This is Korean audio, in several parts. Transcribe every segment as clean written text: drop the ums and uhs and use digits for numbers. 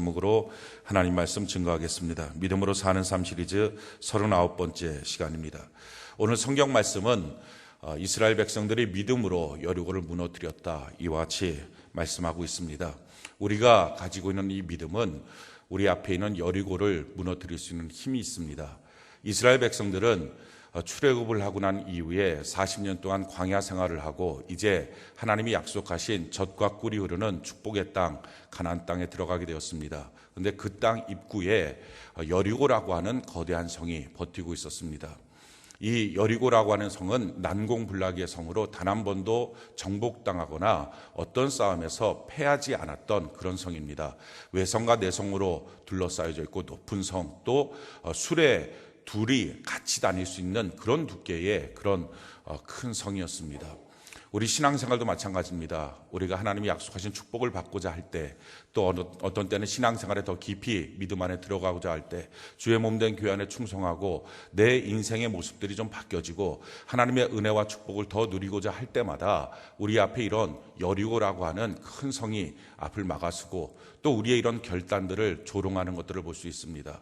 제목으로 하나님 말씀 증거하겠습니다. 믿음으로 사는 삶 시리즈 39번째 시간입니다. 오늘 성경 말씀은 이스라엘 백성들이 믿음으로 여리고를 무너뜨렸다, 이와 같이 말씀하고 있습니다. 우리가 가지고 있는 이 믿음은 우리 앞에 있는 여리고를 무너뜨릴 수 있는 힘이 있습니다. 이스라엘 백성들은 출애굽을 하고 난 이후에 40년 동안 광야 생활을 하고 이제 하나님이 약속하신 젖과 꿀이 흐르는 축복의 땅, 가나안 땅에 들어가게 되었습니다. 그런데 그 땅 입구에 여리고라고 하는 거대한 성이 버티고 있었습니다. 이 여리고라고 하는 성은 난공불락의 성으로 단 한 번도 정복당하거나 어떤 싸움에서 패하지 않았던 그런 성입니다. 외성과 내성으로 둘러싸여져 있고 높은 성, 또 수레 둘이 같이 다닐 수 있는 그런 두께의 그런 큰 성이었습니다. 우리 신앙생활도 마찬가지입니다. 우리가 하나님이 약속하신 축복을 받고자 할 때, 또 어떤 때는 신앙생활에 더 깊이 믿음 안에 들어가고자 할 때, 주의 몸된 교회 안에 충성하고 내 인생의 모습들이 좀 바뀌어지고 하나님의 은혜와 축복을 더 누리고자 할 때마다 우리 앞에 이런 여리고라고 하는 큰 성이 앞을 막아서고 또 우리의 이런 결단들을 조롱하는 것들을 볼 수 있습니다.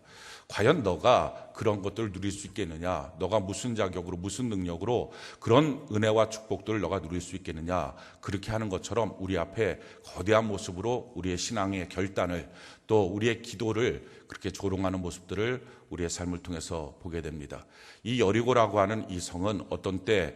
과연 너가 그런 것들을 누릴 수 있겠느냐? 너가 무슨 자격으로, 무슨 능력으로 그런 은혜와 축복들을 너가 누릴 수 있겠느냐? 그렇게 하는 것처럼 우리 앞에 거대한 모습으로 우리의 신앙의 결단을, 또 우리의 기도를 그렇게 조롱하는 모습들을 우리의 삶을 통해서 보게 됩니다. 이 여리고라고 하는 이 성은 어떤 때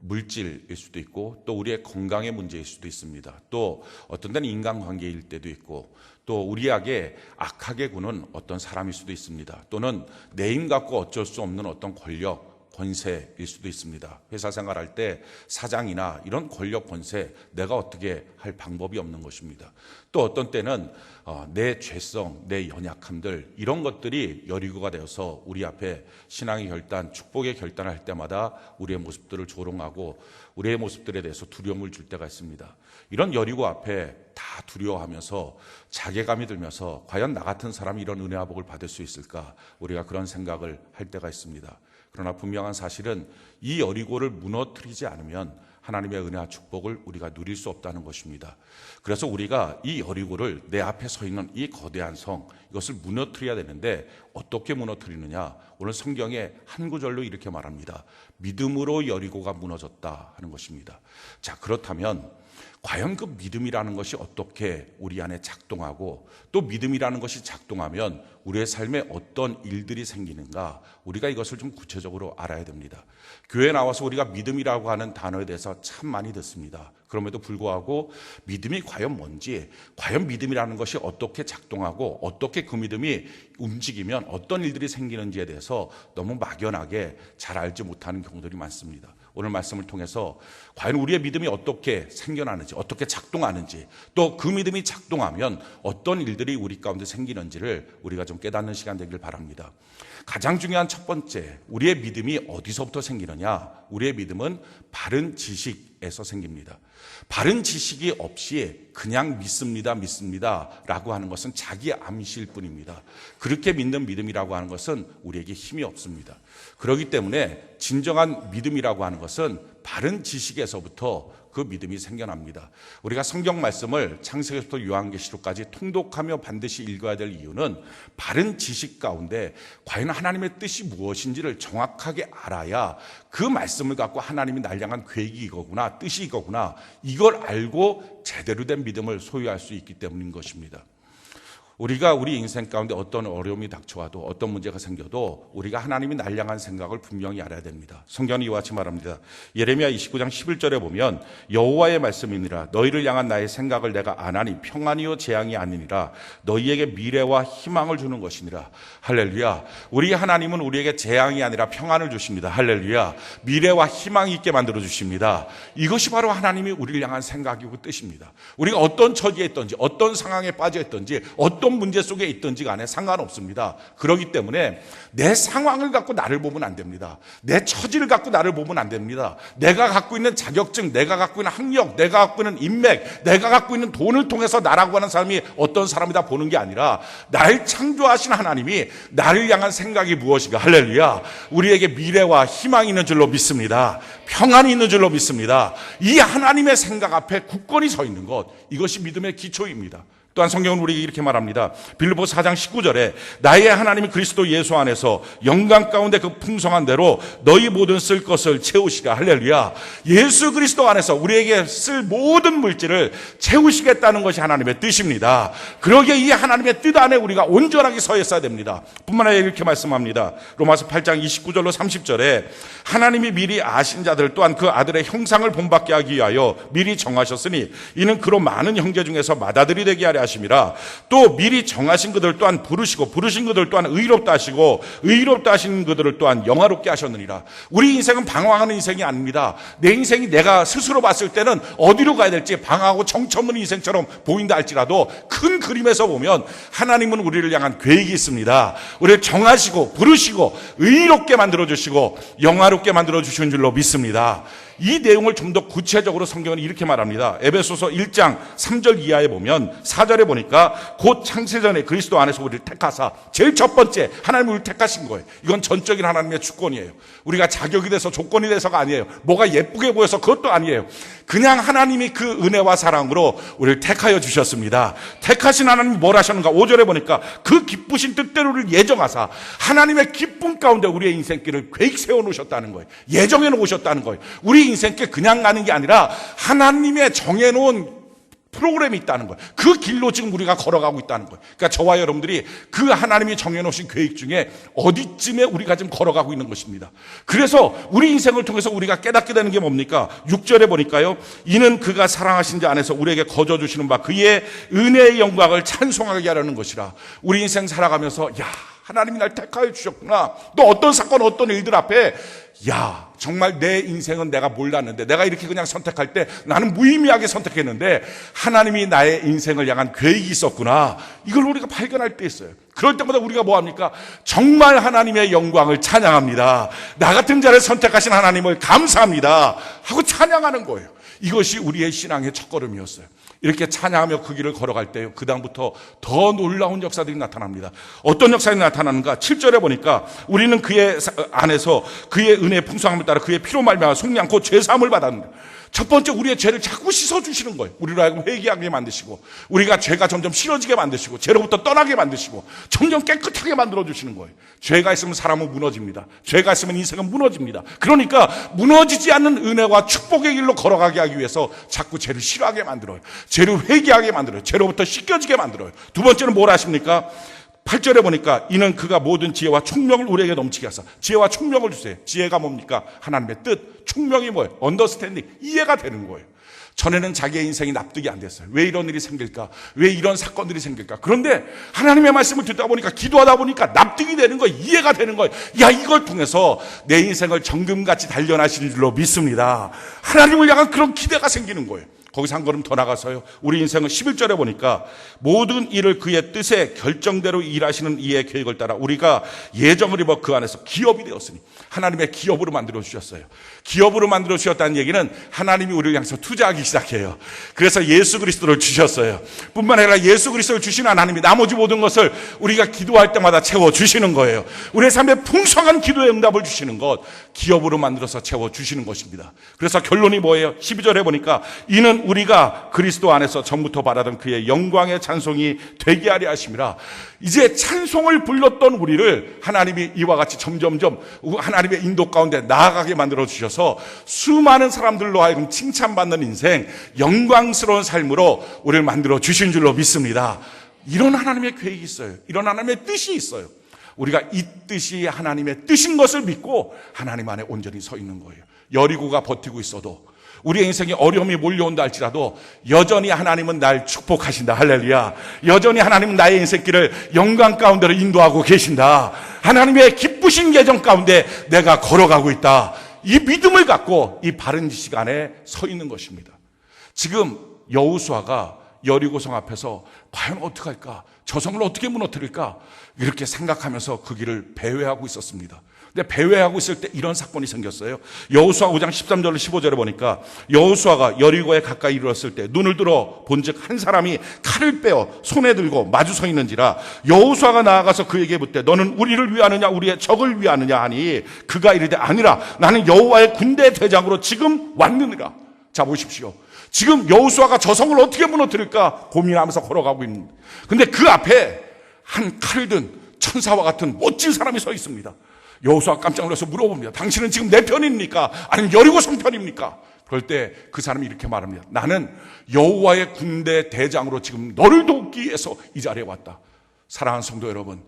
물질일 수도 있고, 또 우리의 건강의 문제일 수도 있습니다. 또 어떤 때는 인간관계일 때도 있고, 또 우리에게 악하게 구는 어떤 사람일 수도 있습니다. 또는 내 힘 갖고 어쩔 수 없는 어떤 권력, 권세일 수도 있습니다. 회사 생활할 때 사장이나 이런 권력, 권세, 내가 어떻게 할 방법이 없는 것입니다. 또 어떤 때는 내 죄성, 내 연약함들, 이런 것들이 여리고가 되어서 우리 앞에 신앙의 결단, 축복의 결단을 할 때마다 우리의 모습들을 조롱하고 우리의 모습들에 대해서 두려움을 줄 때가 있습니다. 이런 여리고 앞에 다 두려워하면서 자괴감이 들면서 과연 나 같은 사람이 이런 은혜와 복을 받을 수 있을까? 우리가 그런 생각을 할 때가 있습니다. 그러나 분명한 사실은 이 여리고를 무너뜨리지 않으면 하나님의 은혜와 축복을 우리가 누릴 수 없다는 것입니다. 그래서 우리가 이 여리고를, 내 앞에 서 있는 이 거대한 성, 이것을 무너뜨려야 되는데 어떻게 무너뜨리느냐? 오늘 성경에 한 구절로 이렇게 말합니다. 믿음으로 여리고가 무너졌다 하는 것입니다. 자, 그렇다면 과연 그 믿음이라는 것이 어떻게 우리 안에 작동하고, 또 믿음이라는 것이 작동하면 우리의 삶에 어떤 일들이 생기는가, 우리가 이것을 좀 구체적으로 알아야 됩니다. 교회에 나와서 우리가 믿음이라고 하는 단어에 대해서 참 많이 듣습니다. 그럼에도 불구하고 믿음이 과연 뭔지, 과연 믿음이라는 것이 어떻게 작동하고 어떻게 그 믿음이 움직이면 어떤 일들이 생기는지에 대해서 너무 막연하게 잘 알지 못하는 경우들이 많습니다. 오늘 말씀을 통해서 과연 우리의 믿음이 어떻게 생겨나는지, 어떻게 작동하는지, 또 그 믿음이 작동하면 어떤 일들이 우리 가운데 생기는지를 우리가 좀 깨닫는 시간 되길 바랍니다. 가장 중요한 첫 번째, 우리의 믿음이 어디서부터 생기느냐? 우리의 믿음은 바른 지식에서 생깁니다. 바른 지식이 없이 그냥 믿습니다 라고 하는 것은 자기 암시일 뿐입니다. 그렇게 믿는 믿음이라고 하는 것은 우리에게 힘이 없습니다. 그렇기 때문에 진정한 믿음이라고 하는 것은 바른 지식에서부터 그 믿음이 생겨납니다. 우리가 성경 말씀을 창세기부터 요한계시록까지 통독하며 반드시 읽어야 될 이유는 바른 지식 가운데 과연 하나님의 뜻이 무엇인지를 정확하게 알아야 그 말씀을 갖고 하나님이 날 향한 계획이 이거구나, 뜻이 이거구나, 이걸 알고 제대로 된 믿음을 소유할 수 있기 때문인 것입니다. 우리가 우리 인생 가운데 어떤 어려움이 닥쳐와도, 어떤 문제가 생겨도 우리가 하나님이 날 향한 생각을 분명히 알아야 됩니다. 성경이 이와 같이 말합니다. 예레미야 29장 11절에 보면 여호와의 말씀이니라, 너희를 향한 나의 생각을 내가 아나니 평안이요 재앙이 아니니라, 너희에게 미래와 희망을 주는 것이니라. 할렐루야. 우리 하나님은 우리에게 재앙이 아니라 평안을 주십니다. 할렐루야. 미래와 희망이 있게 만들어 주십니다. 이것이 바로 하나님이 우리를 향한 생각이고 뜻입니다. 우리가 어떤 처지에 있든지, 어떤 상황에 빠져 있든지, 어떤 문제 속에 있든지 간에 상관없습니다. 그렇기 때문에 내 상황을 갖고 나를 보면 안 됩니다. 내 처지를 갖고 나를 보면 안 됩니다. 내가 갖고 있는 자격증, 내가 갖고 있는 학력, 내가 갖고 있는 인맥, 내가 갖고 있는 돈을 통해서 나라고 하는 사람이 어떤 사람이다 보는 게 아니라 날 창조하신 하나님이 나를 향한 생각이 무엇인가. 할렐루야. 우리에게 미래와 희망이 있는 줄로 믿습니다. 평안이 있는 줄로 믿습니다. 이 하나님의 생각 앞에 굳건히 서 있는 것, 이것이 믿음의 기초입니다. 또한 성경은 우리에게 이렇게 말합니다. 빌립보 4장 19절에 나의 하나님이 그리스도 예수 안에서 영광 가운데 그 풍성한 대로 너희 모든 쓸 것을 채우시라. 할렐루야. 예수 그리스도 안에서 우리에게 쓸 모든 물질을 채우시겠다는 것이 하나님의 뜻입니다. 그러기에 이 하나님의 뜻 안에 우리가 온전하게 서 있어야 됩니다. 뿐만 아니라 이렇게 말씀합니다. 로마서 8장 29절로 30절에 하나님이 미리 아신 자들 또한 그 아들의 형상을 본받게 하기 위하여 미리 정하셨으니 이는 그로 많은 형제 중에서 맏아들이 되게 하려 하심이라. 또 미리 정하신 그들 또한 부르시고 부르신 그들 또한 의롭다 하시고 의롭다 하신 그들을 또한 영화롭게 하셨느니라. 우리 인생은 방황하는 인생이 아닙니다. 내 인생이 내가 스스로 봤을 때는 어디로 가야 될지 방황하고 정처없는 인생처럼 보인다 할지라도 큰 그림에서 보면 하나님은 우리를 향한 계획이 있습니다. 우리를 정하시고 부르시고 의롭게 만들어주시고 영화롭게 만들어주시는 줄로 믿습니다. 이 내용을 좀 더 구체적으로 성경은 이렇게 말합니다. 에베소서 1장 3절 이하에 보면 4절에 보니까 곧 창세전에 그리스도 안에서 우리를 택하사 제일 첫 번째 하나님이 우리를 택하신 거예요. 이건 전적인 하나님의 주권이에요. 우리가 자격이 돼서 조건이 돼서가 아니에요. 뭐가 예쁘게 보여서 그것도 아니에요. 그냥 하나님이 그 은혜와 사랑으로 우리를 택하여 주셨습니다. 택하신 하나님이 뭘 하셨는가? 5절에 보니까 그 기쁘신 뜻대로 우리를 예정하사 하나님의 기쁨 가운데 우리의 인생길을 계획 세워놓으셨다는 거예요. 예정해 놓으셨다는 거예요. 우리 인생길 그냥 가는 게 아니라 하나님의 정해놓은 프로그램이 있다는 거예요. 그 길로 지금 우리가 걸어가고 있다는 거예요. 그러니까 저와 여러분들이 그 하나님이 정해놓으신 계획 중에 어디쯤에 우리가 지금 걸어가고 있는 것입니다. 그래서 우리 인생을 통해서 우리가 깨닫게 되는 게 뭡니까? 6절에 보니까요. 이는 그가 사랑하신 자 안에서 우리에게 거저주시는 바 그의 은혜의 영광을 찬송하게 하려는 것이라. 우리 인생 살아가면서 하나님이 날 택하여 주셨구나. 또 어떤 사건 어떤 일들 앞에 정말 내 인생은 내가 몰랐는데 내가 이렇게 그냥 선택할 때 나는 무의미하게 선택했는데 하나님이 나의 인생을 향한 계획이 있었구나. 이걸 우리가 발견할 때 있어요. 그럴 때마다 우리가 뭐합니까? 정말 하나님의 영광을 찬양합니다. 나 같은 자를 선택하신 하나님을 감사합니다 하고 찬양하는 거예요. 이것이 우리의 신앙의 첫걸음이었어요. 이렇게 찬양하며 그 길을 걸어갈 때요, 그 다음부터 더 놀라운 역사들이 나타납니다. 어떤 역사들이 나타나는가? 7절에 보니까 우리는 그의 안에서 그의 은혜의 풍성함을 따라 그의 피로 말미암아 속리 않고 죄사함을 받았는데, 첫 번째 우리의 죄를 자꾸 씻어주시는 거예요. 우리로 하여금 회개하게 만드시고, 우리가 죄가 점점 싫어지게 만드시고, 죄로부터 떠나게 만드시고, 점점 깨끗하게 만들어주시는 거예요. 죄가 있으면 사람은 무너집니다. 죄가 있으면 인생은 무너집니다. 그러니까 무너지지 않는 은혜와 축복의 길로 걸어가게 하기 위해서 자꾸 죄를 싫어하게 만들어요. 죄를 회개하게 만들어요. 죄로부터 씻겨지게 만들어요. 두 번째는 뭘 하십니까? 8절에 보니까 이는 그가 모든 지혜와 총명을 우리에게 넘치게 하사. 지혜와 총명을 주세요. 지혜가 뭡니까? 하나님의 뜻. 총명이 뭐예요? 언더스탠딩. 이해가 되는 거예요. 전에는 자기의 인생이 납득이 안 됐어요. 왜 이런 일이 생길까? 왜 이런 사건들이 생길까? 그런데 하나님의 말씀을 듣다 보니까, 기도하다 보니까 납득이 되는 거예요. 이해가 되는 거예요. 이걸 통해서 내 인생을 정금같이 단련하시는 줄로 믿습니다. 하나님을 향한 그런 기대가 생기는 거예요. 거기서 한 걸음 더 나가서요, 우리 인생은 11절에 보니까 모든 일을 그의 뜻에 결정대로 일하시는 이의 계획을 따라 우리가 예정을 입어 그 안에서 기업이 되었으니, 하나님의 기업으로 만들어 주셨어요. 기업으로 만들어 주셨다는 얘기는 하나님이 우리를 향해서 투자하기 시작해요. 그래서 예수 그리스도를 주셨어요. 뿐만 아니라 예수 그리스도를 주신 하나님이 나머지 모든 것을 우리가 기도할 때마다 채워 주시는 거예요. 우리의 삶에 풍성한 기도의 응답을 주시는 것, 기업으로 만들어서 채워 주시는 것입니다. 그래서 결론이 뭐예요? 12절에 보니까 이는 우리가 그리스도 안에서 전부터 바라던 그의 영광의 찬송이 되게 하려 하심이라. 이제 찬송을 불렀던 우리를 하나님이 이와 같이 점점점 하나님의 인도 가운데 나아가게 만들어 주셔서 수많은 사람들로 하여금 칭찬받는 인생, 영광스러운 삶으로 우리를 만들어 주신 줄로 믿습니다. 이런 하나님의 계획이 있어요. 이런 하나님의 뜻이 있어요. 우리가 이 뜻이 하나님의 뜻인 것을 믿고 하나님 안에 온전히 서 있는 거예요. 여리고가 버티고 있어도, 우리의 인생에 어려움이 몰려온다 할지라도 여전히 하나님은 날 축복하신다. 할렐루야. 여전히 하나님은 나의 인생길을 영광 가운데로 인도하고 계신다. 하나님의 기쁘신 계정 가운데 내가 걸어가고 있다. 이 믿음을 갖고 이 바른 시간에 서 있는 것입니다. 지금 여호수아가 여리고성 앞에서 과연 어떻게 할까? 저 성을 어떻게 무너뜨릴까? 이렇게 생각하면서 그 길을 배회하고 있었습니다. 근데 배회하고 있을 때 이런 사건이 생겼어요. 여호수아 5장 13절로 15절에 보니까 여호수아가 여리고에 가까이 이르렀을 때 눈을 들어 본즉 한 사람이 칼을 빼어 손에 들고 마주 서 있는지라. 여호수아가 나아가서 그에게 묻되 너는 우리를 위하느냐 우리의 적을 위하느냐 하니 그가 이르되 아니라 나는 여호와의 군대 대장으로 지금 왔느니라. 자, 보십시오. 지금 여호수아가 저 성을 어떻게 무너뜨릴까 고민하면서 걸어가고 있는데, 근데 그 앞에 한 칼을 든 천사와 같은 멋진 사람이 서 있습니다. 여호수아가 깜짝 놀라서 물어봅니다. 당신은 지금 내 편입니까? 아니면 여리고성 편입니까? 그럴 때 그 사람이 이렇게 말합니다. 나는 여호와의 군대 대장으로 지금 너를 돕기 위해서 이 자리에 왔다. 사랑하는 성도 여러분,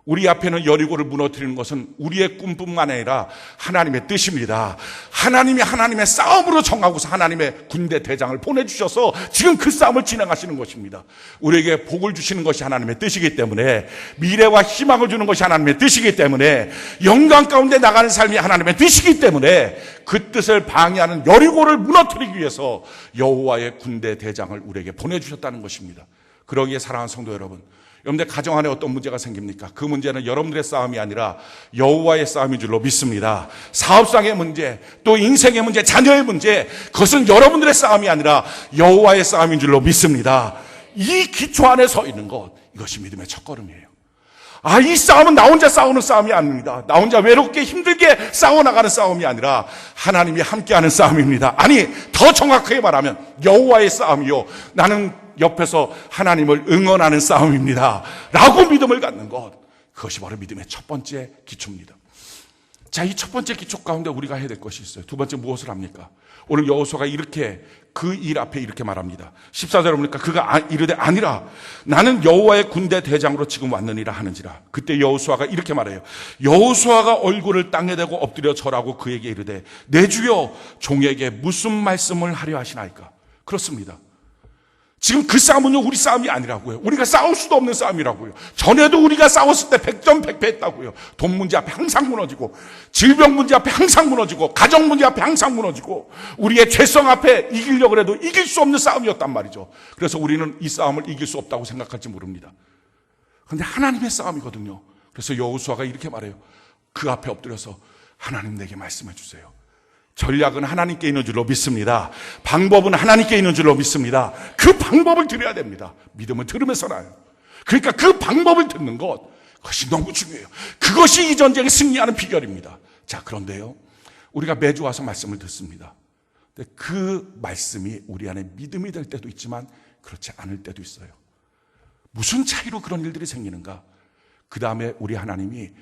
우리 앞에는 여리고를 무너뜨리는 것은 우리의 꿈뿐만 아니라 하나님의 뜻입니다. 하나님이 하나님의 싸움으로 정하고서 하나님의 군대 대장을 보내주셔서 지금 그 싸움을 진행하시는 것입니다. 우리에게 복을 주시는 것이 하나님의 뜻이기 때문에, 미래와 희망을 주는 것이 하나님의 뜻이기 때문에, 영광 가운데 나가는 삶이 하나님의 뜻이기 때문에 그 뜻을 방해하는 여리고를 무너뜨리기 위해서 여호와의 군대 대장을 우리에게 보내주셨다는 것입니다. 그러기에 사랑하는 성도 여러분, 여러분들 가정 안에 어떤 문제가 생깁니까? 그 문제는 여러분들의 싸움이 아니라 여호와의 싸움인 줄로 믿습니다. 사업상의 문제, 또 인생의 문제, 자녀의 문제, 그것은 여러분들의 싸움이 아니라 여호와의 싸움인 줄로 믿습니다. 이 기초 안에 서 있는 것, 이것이 믿음의 첫걸음이에요. 이 싸움은 나 혼자 싸우는 싸움이 아닙니다. 나 혼자 외롭게 힘들게 싸워나가는 싸움이 아니라 하나님이 함께하는 싸움입니다. 아니, 더 정확하게 말하면 여호와의 싸움이요, 나는 옆에서 하나님을 응원하는 싸움입니다 라고 믿음을 갖는 것, 그것이 바로 믿음의 첫 번째 기초입니다. 자, 이 첫 번째 기초 가운데 우리가 해야 될 것이 있어요. 두 번째 무엇을 합니까? 오늘 여호수아가 이렇게 그 일 앞에 이렇게 말합니다. 14절에 보니까 그가 이르되 아니라 나는 여호와의 군대 대장으로 지금 왔느니라 하는지라. 그때 여호수아가 이렇게 말해요. 여호수아가 얼굴을 땅에 대고 엎드려 절하고 그에게 이르되 내 주여 종에게 무슨 말씀을 하려 하시나이까. 그렇습니다. 지금 그 싸움은요, 우리 싸움이 아니라고요. 우리가 싸울 수도 없는 싸움이라고요. 전에도 우리가 싸웠을 때 백전백패했다고요. 돈 문제 앞에 항상 무너지고, 질병 문제 앞에 항상 무너지고, 가정 문제 앞에 항상 무너지고, 우리의 죄성 앞에 이기려고 해도 이길 수 없는 싸움이었단 말이죠. 그래서 우리는 이 싸움을 이길 수 없다고 생각할지 모릅니다. 그런데 하나님의 싸움이거든요. 그래서 여호수아가 이렇게 말해요. 그 앞에 엎드려서 하나님 내게 말씀해 주세요. 전략은 하나님께 있는 줄로 믿습니다. 방법은 하나님께 있는 줄로 믿습니다. 그 방법을 들어야 됩니다. 믿음은 들으면서 나요. 그러니까 그 방법을 듣는 것, 그것이 너무 중요해요. 그것이 이 전쟁에 승리하는 비결입니다. 자, 그런데요, 우리가 매주 와서 말씀을 듣습니다. 근데 그 말씀이 우리 안에 믿음이 될 때도 있지만 그렇지 않을 때도 있어요. 무슨 차이로 그런 일들이 생기는가? 그 다음에 우리 하나님이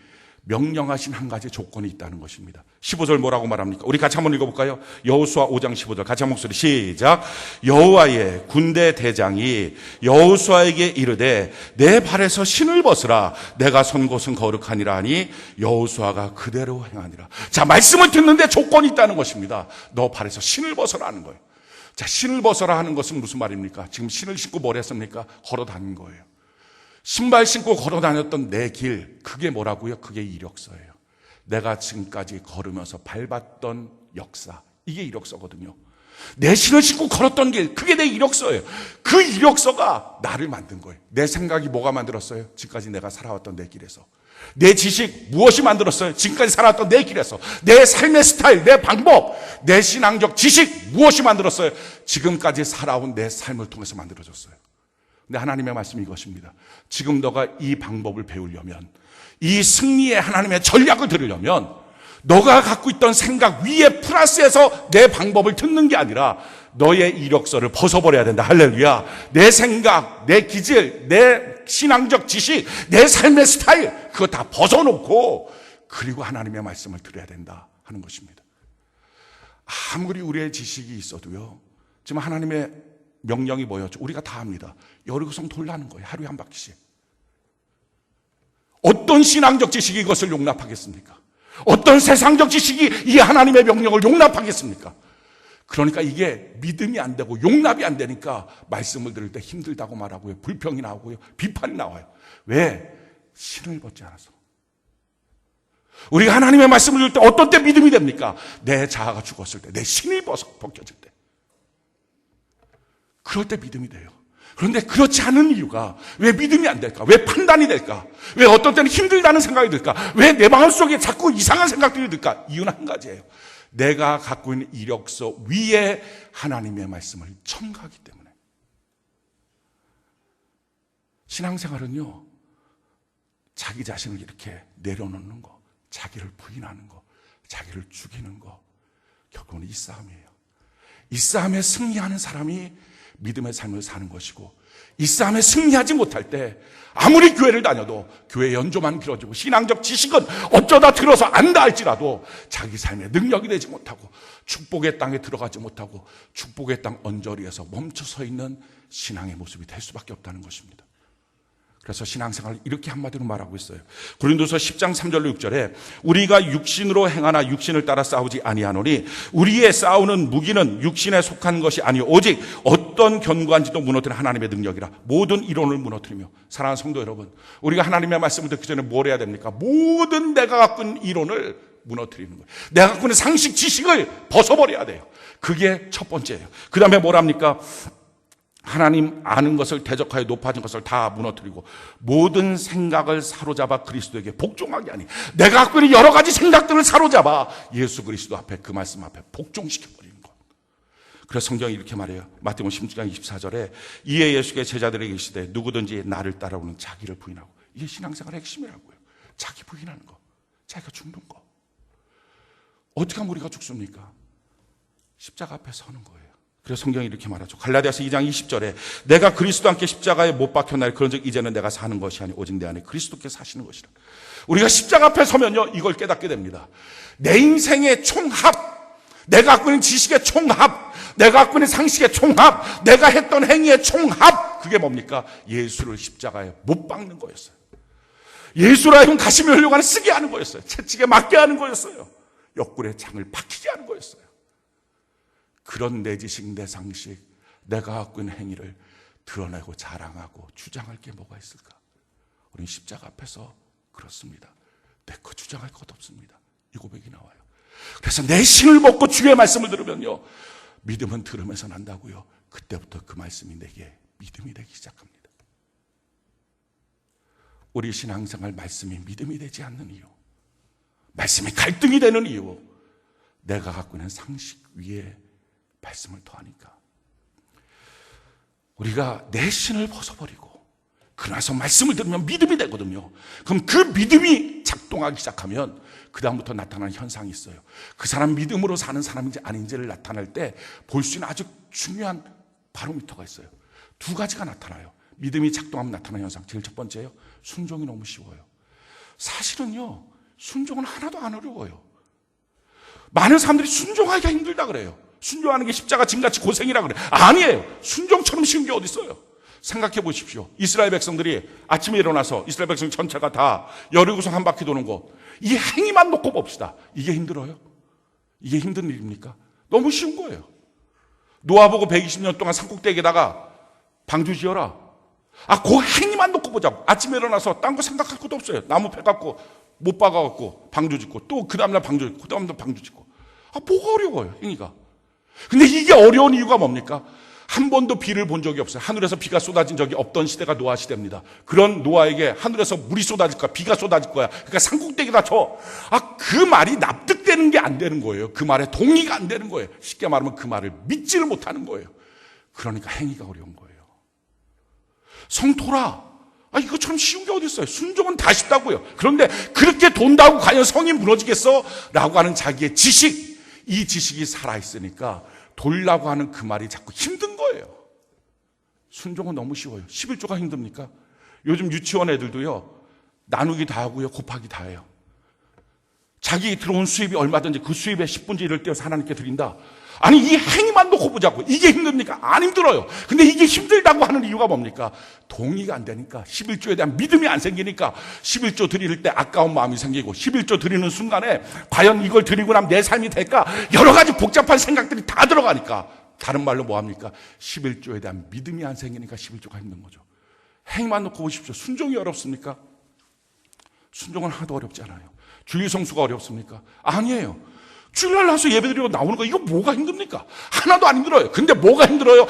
명령하신 한 가지 조건이 있다는 것입니다. 15절 뭐라고 말합니까? 우리 같이 한번 읽어볼까요? 여호수아 5장 15절 같이 한 목소리 시작. 여호와의 군대 대장이 여호수아에게 이르되 내 발에서 신을 벗으라. 내가 선 곳은 거룩하니라 하니 여호수아가 그대로 행하니라. 자, 말씀을 듣는데 조건이 있다는 것입니다. 너 발에서 신을 벗어라 하는 거예요. 자, 신을 벗어라 하는 것은 무슨 말입니까? 지금 신을 신고 뭘 했습니까? 걸어 다닌 거예요. 신발 신고 걸어 다녔던 내 길, 그게 뭐라고요? 그게 이력서예요. 내가 지금까지 걸으면서 밟았던 역사, 이게 이력서거든요. 내 신을 신고 걸었던 길, 그게 내 이력서예요. 그 이력서가 나를 만든 거예요. 내 생각이 뭐가 만들었어요? 지금까지 내가 살아왔던 내 길에서. 내 지식 무엇이 만들었어요? 지금까지 살아왔던 내 길에서. 내 삶의 스타일, 내 방법, 내 신앙적 지식 무엇이 만들었어요? 지금까지 살아온 내 삶을 통해서 만들어졌어요. 근데 하나님의 말씀이 이것입니다. 지금 너가 이 방법을 배우려면, 이 승리의 하나님의 전략을 들으려면 너가 갖고 있던 생각 위에 플러스해서 내 방법을 듣는 게 아니라 너의 이력서를 벗어버려야 된다. 할렐루야. 내 생각, 내 기질, 내 신앙적 지식, 내 삶의 스타일, 그거 다 벗어놓고 그리고 하나님의 말씀을 들어야 된다 하는 것입니다. 아무리 우리의 지식이 있어도요, 지금 하나님의 명령이 뭐였죠? 우리가 다 합니다. 여리고성 돌라는 거예요. 하루에 한 바퀴씩. 어떤 신앙적 지식이 이것을 용납하겠습니까? 어떤 세상적 지식이 이 하나님의 명령을 용납하겠습니까? 그러니까 이게 믿음이 안 되고 용납이 안 되니까 말씀을 들을 때 힘들다고 말하고요. 불평이 나오고요. 비판이 나와요. 왜? 신을 벗지 않아서. 우리가 하나님의 말씀을 들을 때 어떤 때 믿음이 됩니까? 내 자아가 죽었을 때, 내 신이 벗겨질 때. 그럴 때 믿음이 돼요. 그런데 그렇지 않은 이유가 왜 믿음이 안 될까? 왜 판단이 될까? 왜 어떤 때는 힘들다는 생각이 들까? 왜 내 마음속에 자꾸 이상한 생각들이 들까? 이유는 한 가지예요. 내가 갖고 있는 이력서 위에 하나님의 말씀을 첨가하기 때문에. 신앙생활은요, 자기 자신을 이렇게 내려놓는 거, 자기를 부인하는 거, 자기를 죽이는 거, 결국은 이 싸움이에요. 이 싸움에 승리하는 사람이 믿음의 삶을 사는 것이고, 이 싸움에 승리하지 못할 때 아무리 교회를 다녀도 교회 연조만 길어지고 신앙적 지식은 어쩌다 들어서 안다 할지라도 자기 삶의 능력이 되지 못하고 축복의 땅에 들어가지 못하고 축복의 땅 언저리에서 멈춰 서 있는 신앙의 모습이 될 수밖에 없다는 것입니다. 그래서 신앙생활을 이렇게 한마디로 말하고 있어요. 고린도서 10장 3절로 6절에 우리가 육신으로 행하나 육신을 따라 싸우지 아니하노니 우리의 싸우는 무기는 육신에 속한 것이 아니오 오직 어떤 견고한지도 무너뜨리는 하나님의 능력이라. 모든 이론을 무너뜨리며, 사랑하는 성도 여러분, 우리가 하나님의 말씀을 듣기 전에 뭘 해야 됩니까? 모든 내가 갖고 있는 이론을 무너뜨리는 거예요. 내가 갖고 있는 상식 지식을 벗어버려야 돼요. 그게 첫 번째예요. 그 다음에 뭐랍니까? 하나님 아는 것을 대적하여 높아진 것을 다 무너뜨리고 모든 생각을 사로잡아 그리스도에게 복종하게 하니, 내가 갖고 있는 여러 가지 생각들을 사로잡아 예수 그리스도 앞에, 그 말씀 앞에 복종시켜버리는 것. 그래서 성경이 이렇게 말해요. 마태복음 16장 24절에 이에 예수께 제자들에게 이르시되 누구든지 나를 따라오는 자기를 부인하고. 이게 신앙생활의 핵심이라고요. 자기 부인하는 거, 자기가 죽는 거. 어떻게 하면 우리가 죽습니까? 십자가 앞에 서는 거예요. 그래서 성경이 이렇게 말하죠. 갈라디아서 2장 20절에 내가 그리스도 함께 십자가에 못 박혔나니 그런즉 이제는 내가 사는 것이 아니 오직 내 안에 그리스도께 사시는 것이라. 우리가 십자가 앞에 서면요, 이걸 깨닫게 됩니다. 내 인생의 총합, 내가 갖고 있는 지식의 총합, 내가 갖고 있는 상식의 총합, 내가 했던 행위의 총합, 그게 뭡니까? 예수를 십자가에 못 박는 거였어요. 예수라 하여금 가시며 혈류관을 쓰게 하는 거였어요. 채찍에 맞게 하는 거였어요. 옆구리에 창을 박히게 하는 거였어요. 그런 내 지식, 내 상식, 내가 갖고 있는 행위를 드러내고 자랑하고 주장할 게 뭐가 있을까? 우리는 십자가 앞에서 그렇습니다. 내 거 주장할 것 없습니다. 이 고백이 나와요. 그래서 내 신을 먹고 주의 말씀을 들으면요, 믿음은 들으면서 난다고요. 그때부터 그 말씀이 내게 믿음이 되기 시작합니다. 우리 신앙생활 말씀이 믿음이 되지 않는 이유, 말씀이 갈등이 되는 이유, 내가 갖고 있는 상식 위에 말씀을 더하니까. 우리가 내 신을 벗어버리고 그나서 말씀을 들으면 믿음이 되거든요. 그럼 그 믿음이 작동하기 시작하면 그 다음부터 나타나는 현상이 있어요. 그 사람 믿음으로 사는 사람인지 아닌지를 나타낼 때 볼 수 있는 아주 중요한 바로미터가 있어요. 두 가지가 나타나요. 믿음이 작동하면 나타나는 현상. 제일 첫 번째예요. 순종이 너무 쉬워요. 사실은요, 순종은 하나도 안 어려워요. 많은 사람들이 순종하기가 힘들다 그래요. 순종하는 게 십자가 짐같이 고생이라 그래. 아니에요. 순종처럼 쉬운 게 어디 있어요. 생각해 보십시오. 이스라엘 백성들이 아침에 일어나서 이스라엘 백성 전체가 다 여리고성 한 바퀴 도는 것, 이 행위만 놓고 봅시다. 이게 힘들어요? 이게 힘든 일입니까? 너무 쉬운 거예요. 노아 보고 120년 동안 산꼭대기에다가 방주 지어라. 그 행위만 놓고 보자고. 아침에 일어나서 딴 거 생각할 것도 없어요. 나무 패 갖고 못 박아갖고 방주 짓고, 또 그 다음날 방주 짓고, 그 다음날 방주 짓고. 뭐가 어려워요, 행위가. 근데 이게 어려운 이유가 뭡니까? 한 번도 비를 본 적이 없어요. 하늘에서 비가 쏟아진 적이 없던 시대가 노아 시대입니다. 그런 노아에게 하늘에서 물이 쏟아질 거야, 비가 쏟아질 거야, 그러니까 산꼭대기다 쳐. 그 말이 납득되는 게 안 되는 거예요. 그 말에 동의가 안 되는 거예요. 쉽게 말하면 그 말을 믿지를 못하는 거예요. 그러니까 행위가 어려운 거예요. 성토라, 이것처럼 쉬운 게 어디 있어요? 순종은 다 쉽다고요. 그런데 그렇게 돈다고 과연 성이 무너지겠어? 라고 하는 자기의 지식, 이 지식이 살아있으니까 돌라고 하는 그 말이 자꾸 힘든 거예요. 순종은 너무 쉬워요. 11조가 힘듭니까? 요즘 유치원 애들도요, 나누기 다 하고요, 곱하기 다 해요. 자기 들어온 수입이 얼마든지 그 수입의 10분의 1을 떼어서 하나님께 드린다. 아니, 이 행위만 놓고 보자고. 이게 힘듭니까? 안 힘들어요. 근데 이게 힘들다고 하는 이유가 뭡니까? 동의가 안 되니까, 11조에 대한 믿음이 안 생기니까 11조 드릴 때 아까운 마음이 생기고, 11조 드리는 순간에 과연 이걸 드리고 나면 내 삶이 될까? 여러 가지 복잡한 생각들이 다 들어가니까, 다른 말로 뭐합니까? 11조에 대한 믿음이 안 생기니까 11조가 힘든 거죠. 행위만 놓고 보십시오. 순종이 어렵습니까? 순종은 하나도 어렵지 않아요. 주일 성수가 어렵습니까? 아니에요. 주일날 나와서 예배드리고 나오는 거, 이거 뭐가 힘듭니까? 하나도 안 힘들어요. 근데 뭐가 힘들어요?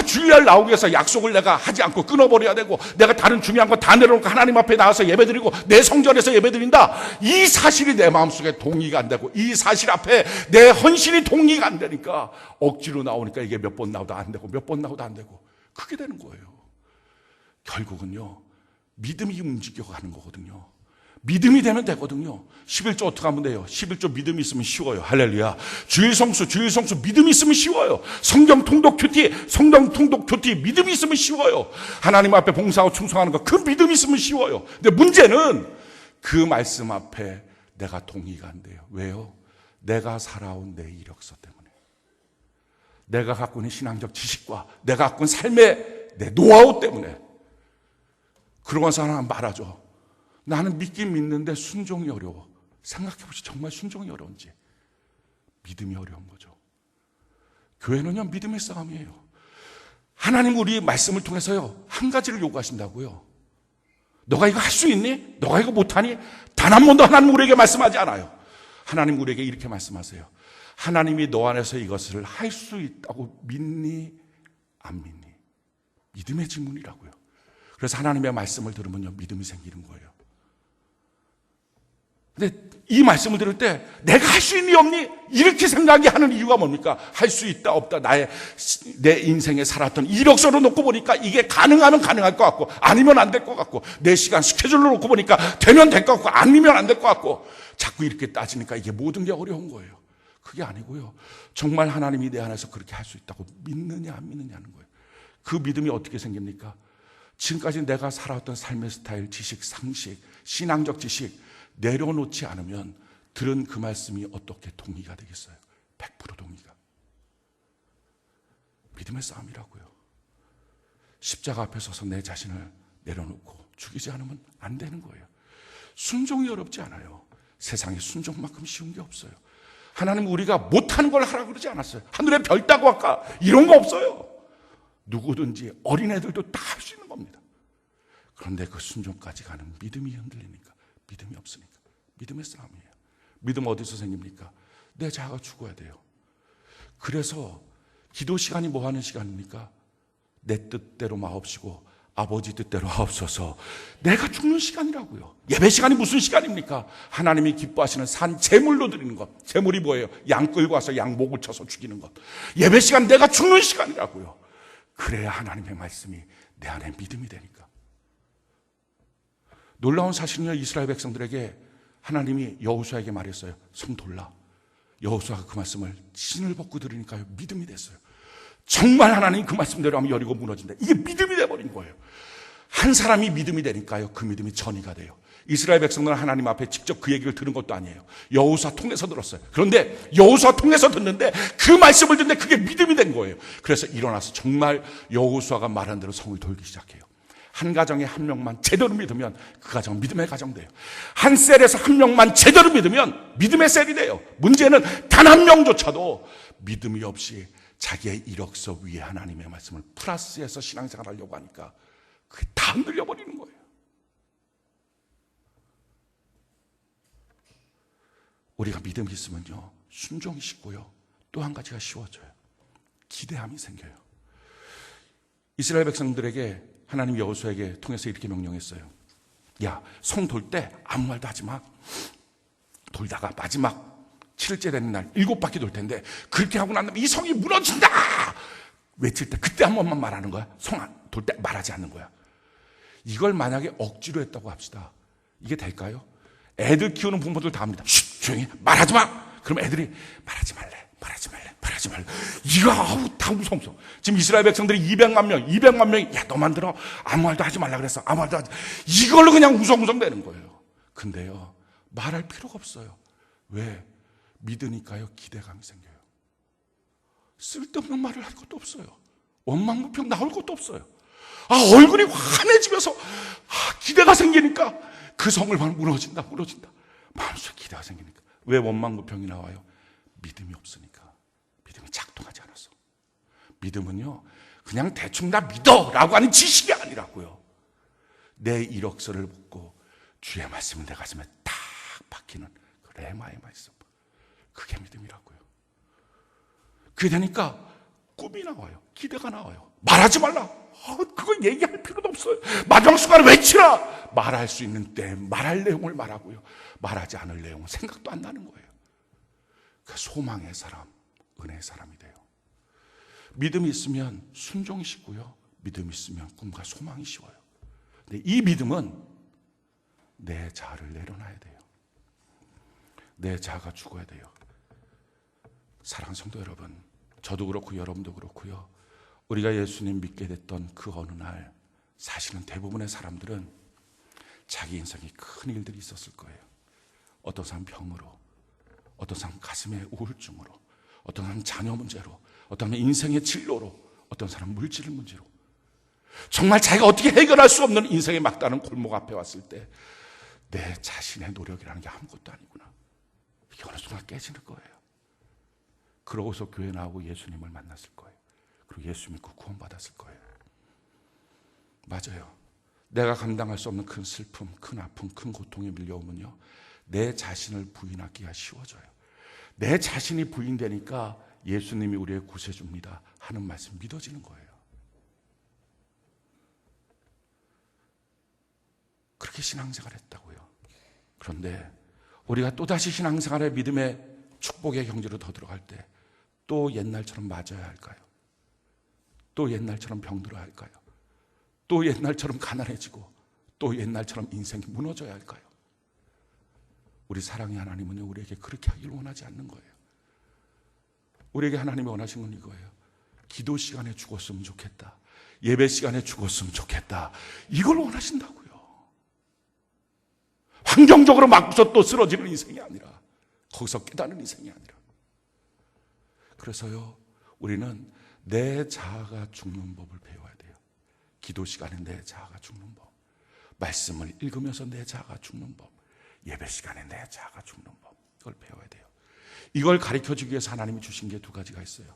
주일날 나오기 위해서 약속을 내가 하지 않고 끊어버려야 되고, 내가 다른 중요한 거 다 내려놓고 하나님 앞에 나와서 예배드리고 내 성전에서 예배드린다. 이 사실이 내 마음속에 동의가 안 되고, 이 사실 앞에 내 헌신이 동의가 안 되니까 억지로 나오니까 이게 몇 번 나오다 안 되고, 몇 번 나오다 안 되고, 그게 되는 거예요. 결국은요, 믿음이 움직여가는 거거든요. 믿음이 되면 되거든요. 11조 어떻게 하면 돼요? 11조 믿음이 있으면 쉬워요. 할렐루야. 주일 성수 믿음이 있으면 쉬워요. 성경 통독 큐티 믿음이 있으면 쉬워요. 하나님 앞에 봉사하고 충성하는 거 그 믿음이 있으면 쉬워요. 근데 문제는 그 말씀 앞에 내가 동의가 안 돼요. 왜요? 내가 살아온 내 이력서 때문에. 내가 갖고 있는 신앙적 지식과 내가 갖고 있는 삶의 내 노하우 때문에. 그러고 사람 말하죠. 나는 믿긴 믿는데 순종이 어려워. 생각해보시 정말 순종이 어려운지. 믿음이 어려운 거죠. 교회는요, 믿음의 싸움이에요. 하나님 우리 말씀을 통해서요, 한 가지를 요구하신다고요. 너가 이거 할 수 있니? 너가 이거 못하니? 단 한 번도 하나님 우리에게 말씀하지 않아요. 하나님 우리에게 이렇게 말씀하세요. 하나님이 너 안에서 이것을 할 수 있다고 믿니? 안 믿니? 믿음의 질문이라고요. 그래서 하나님의 말씀을 들으면요, 믿음이 생기는 거예요. 근데 이 말씀을 들을 때 내가 할 수 있니 없니? 이렇게 생각이 하는 이유가 뭡니까? 할 수 있다 없다 내 인생에 살았던 이력서로 놓고 보니까 이게 가능하면 가능할 것 같고 아니면 안 될 것 같고 내 시간 스케줄로 놓고 보니까 되면 될 것 같고 아니면 안 될 것 같고 자꾸 이렇게 따지니까 이게 모든 게 어려운 거예요. 그게 아니고요. 정말 하나님이 내 안에서 그렇게 할 수 있다고 믿느냐 안 믿느냐는 거예요. 그 믿음이 어떻게 생깁니까? 지금까지 내가 살아왔던 삶의 스타일, 지식, 상식, 신앙적 지식 내려놓지 않으면 들은 그 말씀이 어떻게 동의가 되겠어요? 100% 동의가. 믿음의 싸움이라고요. 십자가 앞에 서서 내 자신을 내려놓고 죽이지 않으면 안 되는 거예요. 순종이 어렵지 않아요. 세상에 순종만큼 쉬운 게 없어요. 하나님 우리가 못하는 걸 하라고 그러지 않았어요. 하늘에 별 따고 할까? 이런 거 없어요. 누구든지 어린애들도 다 할 수 있는 겁니다. 그런데 그 순종까지 가는 믿음이 흔들리니까 믿음이 없으니까 믿음의 싸움이에요. 믿음 어디서 생깁니까? 내 자아가 죽어야 돼요. 그래서 기도 시간이 뭐 하는 시간입니까? 내 뜻대로 마옵시고 아버지 뜻대로 하옵소서. 내가 죽는 시간이라고요. 예배 시간이 무슨 시간입니까? 하나님이 기뻐하시는 산 제물로 드리는 것. 제물이 뭐예요? 양 끌고 와서 양 목을 쳐서 죽이는 것. 예배 시간 내가 죽는 시간이라고요. 그래야 하나님의 말씀이 내 안에 믿음이 되니까. 놀라운 사실은요, 이스라엘 백성들에게 하나님이 여호수아에게 말했어요. 성 돌라. 여호수아가 그 말씀을 신을 벗고 들으니까요, 믿음이 됐어요. 정말 하나님 그 말씀대로 하면 여리고 무너진다. 이게 믿음이 돼버린 거예요. 한 사람이 믿음이 되니까요, 그 믿음이 전이가 돼요. 이스라엘 백성들은 하나님 앞에 직접 그 얘기를 들은 것도 아니에요. 여호수아 통해서 들었어요. 그런데 여호수아 통해서 듣는데 그 말씀을 듣는데 그게 믿음이 된 거예요. 그래서 일어나서 정말 여호수아가 말한 대로 성을 돌기 시작해요. 한 가정에 한 명만 제대로 믿으면 그 가정은 믿음의 가정 돼요. 한 셀에서 한 명만 제대로 믿으면 믿음의 셀이 돼요. 문제는 단 한 명조차도 믿음이 없이 자기의 이력서 위에 하나님의 말씀을 플러스해서 신앙생활 하려고 하니까 그게 다 흔들려 버리는 거예요. 우리가 믿음이 있으면요, 순종이 쉽고요, 또 한 가지가 쉬워져요. 기대함이 생겨요. 이스라엘 백성들에게 하나님 여호수아에게 통해서 이렇게 명령했어요. 야, 성 돌 때 아무 말도 하지 마. 돌다가 마지막 7일째 되는 날 7바퀴 돌 텐데 그렇게 하고 난 다음에 이 성이 무너진다 외칠 때 그때 한 번만 말하는 거야. 성 돌 때 말하지 않는 거야. 이걸 만약에 억지로 했다고 합시다. 이게 될까요? 애들 키우는 부모들 다 합니다. 쉿, 조용히 말하지 마. 그럼 애들이 말하지 말래. 이거 다 무서워. 지금 이스라엘 백성들이 200만 명이 야, 너만 들어. 아무 말도 하지 말라 그랬어. 아무 말도 하지. 이걸로 그냥 우성우성 되는 거예요. 근데요, 말할 필요가 없어요. 왜? 믿으니까요, 기대감이 생겨요. 쓸데없는 말을 할 것도 없어요. 원망부평 나올 것도 없어요. 얼굴이 환해지면서 기대가 생기니까 그 성을 무너진다. 마음속에 기대가 생기니까. 왜 원망부평이 나와요? 믿음이 없으니까. 믿음이 작동하지 않았어. 믿음은요, 그냥 대충 나 믿어 라고 하는 지식이 아니라고요. 내 이력서를 보고 주의 말씀은 내 가슴에 딱 박히는 그 레마의 말씀, 그게 믿음이라고요. 그게 되니까 꿈이 나와요. 기대가 나와요. 말하지 말라. 그거 얘기할 필요도 없어요. 마지막 순간에 외치라. 말할 수 있는 때 말할 내용을 말하고요, 말하지 않을 내용은 생각도 안 나는 거예요. 그 소망의 사람, 은혜의 사람이 돼요. 믿음이 있으면 순종이 쉽고요, 믿음이 있으면 꿈과 소망이 쉬워요. 근데 이 믿음은 내 자아를 내려놔야 돼요. 내 자아가 죽어야 돼요. 사랑하는 성도 여러분, 저도 그렇고 여러분도 그렇고요. 우리가 예수님 믿게 됐던 그 어느 날 사실은 대부분의 사람들은 자기 인생에 큰 일들이 있었을 거예요. 어떤 사람 병으로, 어떤 사람 가슴의 우울증으로, 어떤 사람 자녀 문제로, 어떤 사람 인생의 진로로, 어떤 사람 물질 문제로, 정말 자기가 어떻게 해결할 수 없는 인생의 막다른 골목 앞에 왔을 때 내 자신의 노력이라는 게 아무것도 아니구나, 이게 어느 순간 깨지는 거예요. 그러고서 교회 나오고 예수님을 만났을 거예요. 그리고 예수 믿고 구원받았을 거예요. 맞아요. 내가 감당할 수 없는 큰 슬픔, 큰 아픔, 큰 고통에 밀려오면요, 내 자신을 부인하기가 쉬워져요. 내 자신이 부인되니까 예수님이 우리의 구세주입니다 하는 말씀 믿어지는 거예요. 그렇게 신앙생활 했다고요. 그런데 우리가 또다시 신앙생활의 믿음의 축복의 경지로 더 들어갈 때 또 옛날처럼 맞아야 할까요? 또 옛날처럼 병들어야 할까요? 또 옛날처럼 가난해지고 또 옛날처럼 인생이 무너져야 할까요? 우리 사랑의 하나님은요, 우리에게 그렇게 하기를 원하지 않는 거예요. 우리에게 하나님이 원하신 건 이거예요. 기도 시간에 죽었으면 좋겠다, 예배 시간에 죽었으면 좋겠다, 이걸 원하신다고요. 환경적으로 맞고서 또 쓰러지는 인생이 아니라, 거기서 깨닫는 인생이 아니라. 그래서요, 우리는 내 자아가 죽는 법을 배워야 돼요. 기도 시간에 내 자아가 죽는 법, 말씀을 읽으면서 내 자아가 죽는 법, 예배 시간에 내 자아가 죽는 법, 이걸 배워야 돼요. 이걸 가르쳐주기 위해서 하나님이 주신 게 두 가지가 있어요.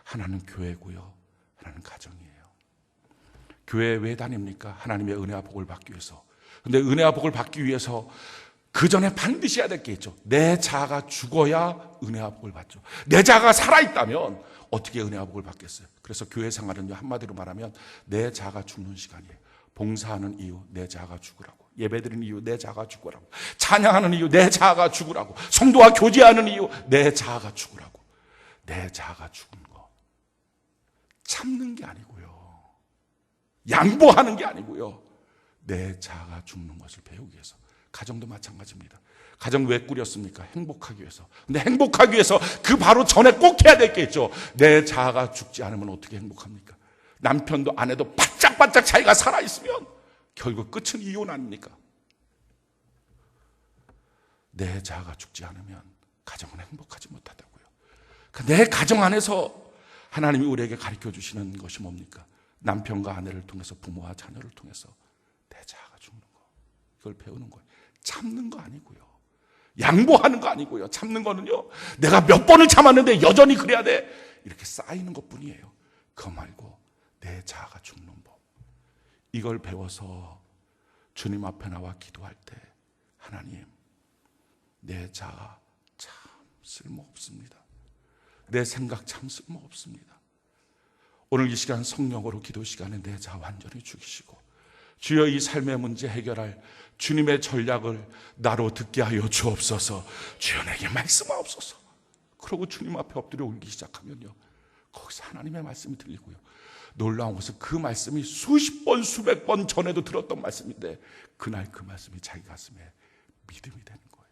하나는 교회고요, 하나는 가정이에요. 교회에 왜 다닙니까? 하나님의 은혜와 복을 받기 위해서. 근데 은혜와 복을 받기 위해서 그 전에 반드시 해야 될 게 있죠. 내 자아가 죽어야 은혜와 복을 받죠. 내 자아가 살아있다면 어떻게 은혜와 복을 받겠어요? 그래서 교회 생활은요, 한마디로 말하면 내 자아가 죽는 시간이에요. 봉사하는 이유, 내 자아가 죽으라고. 예배드리는 이유, 내 자아가 죽으라고. 찬양하는 이유, 내 자아가 죽으라고. 성도와 교제하는 이유, 내 자아가 죽으라고. 내 자아가 죽은 거 참는 게 아니고요, 양보하는 게 아니고요, 내 자아가 죽는 것을 배우기 위해서. 가정도 마찬가지입니다. 가정 왜 꾸렸습니까? 행복하기 위해서. 근데 행복하기 위해서 그 바로 전에 꼭 해야 될 게 있죠. 내 자아가 죽지 않으면 어떻게 행복합니까? 남편도 아내도 바짝바짝 자기가 살아있으면 결국 끝은 이혼 아닙니까? 내 자아가 죽지 않으면 가정은 행복하지 못하다고요. 내 가정 안에서 하나님이 우리에게 가르쳐 주시는 것이 뭡니까? 남편과 아내를 통해서, 부모와 자녀를 통해서 내 자아가 죽는 거, 이걸 배우는 거예요. 참는 거 아니고요, 양보하는 거 아니고요. 참는 거는요, 내가 몇 번을 참았는데 여전히 그래야 돼, 이렇게 쌓이는 것뿐이에요. 그거 말고 내 자아가 죽는 법, 이걸 배워서 주님 앞에 나와 기도할 때, 하나님, 내 자아 참 쓸모없습니다. 내 생각 참 쓸모없습니다. 오늘 이 시간 성령으로 기도 시간에 내 자아 완전히 죽이시고, 주여 이 삶의 문제 해결할 주님의 전략을 나로 듣게 하여 주옵소서. 주여 내게 말씀하옵소서. 그러고 주님 앞에 엎드려 울기 시작하면요, 거기서 하나님의 말씀이 들리고요, 놀라운 것은 그 말씀이 수십 번 수백 번 전에도 들었던 말씀인데 그날 그 말씀이 자기 가슴에 믿음이 되는 거예요.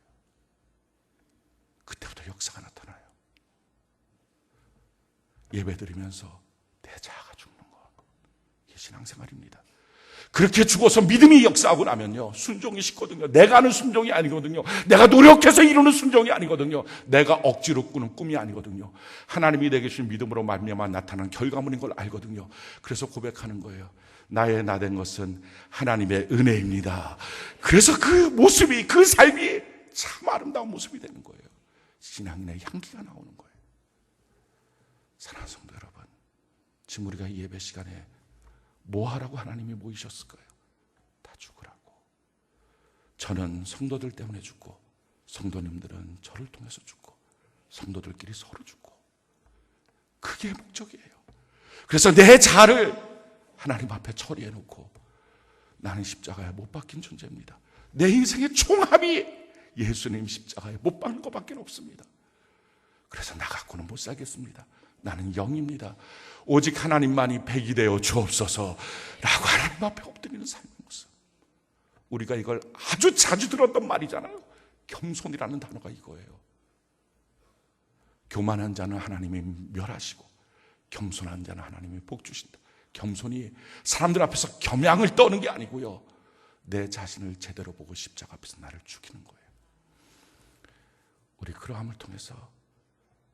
그때부터 역사가 나타나요. 예배드리면서 내 자아가 죽는 것, 이게 신앙생활입니다. 그렇게 죽어서 믿음이 역사하고 나면요, 순종이 쉽거든요. 내가 하는 순종이 아니거든요. 내가 노력해서 이루는 순종이 아니거든요. 내가 억지로 꾸는 꿈이 아니거든요. 하나님이 내게 주신 믿음으로 말미암아 나타난 결과물인 걸 알거든요. 그래서 고백하는 거예요. 나의 나된 것은 하나님의 은혜입니다. 그래서 그 모습이, 그 삶이 참 아름다운 모습이 되는 거예요. 신앙인의 향기가 나오는 거예요. 사랑하는 성도 여러분, 지금 우리가 이 예배 시간에 뭐 하라고 하나님이 모이셨을까요? 다 죽으라고. 저는 성도들 때문에 죽고, 성도님들은 저를 통해서 죽고, 성도들끼리 서로 죽고, 그게 목적이에요. 그래서 내 자아를 하나님 앞에 처리해 놓고, 나는 십자가에 못 박힌 존재입니다. 내 인생의 총합이 예수님 십자가에 못 박는 것밖에 없습니다. 그래서 나 갖고는 못 살겠습니다. 나는 영입니다. 오직 하나님만이 백이 되어 주옵소서 라고 하나님 앞에 엎드리는 삶의 모습. 우리가 이걸 아주 자주 들었던 말이잖아요. 겸손이라는 단어가 이거예요. 교만한 자는 하나님이 멸하시고 겸손한 자는 하나님이 복 주신다. 겸손이 사람들 앞에서 겸양을 떠는 게 아니고요, 내 자신을 제대로 보고 십자가 앞에서 나를 죽이는 거예요. 우리 그러함을 통해서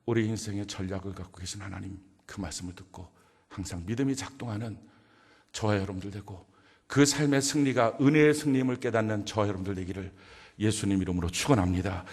우리 인생의 전략을 갖고 계신 하나님 그 말씀을 듣고 항상 믿음이 작동하는 저와 여러분들 되고, 그 삶의 승리가 은혜의 승리임을 깨닫는 저와 여러분들 되기를 예수님 이름으로 축원합니다.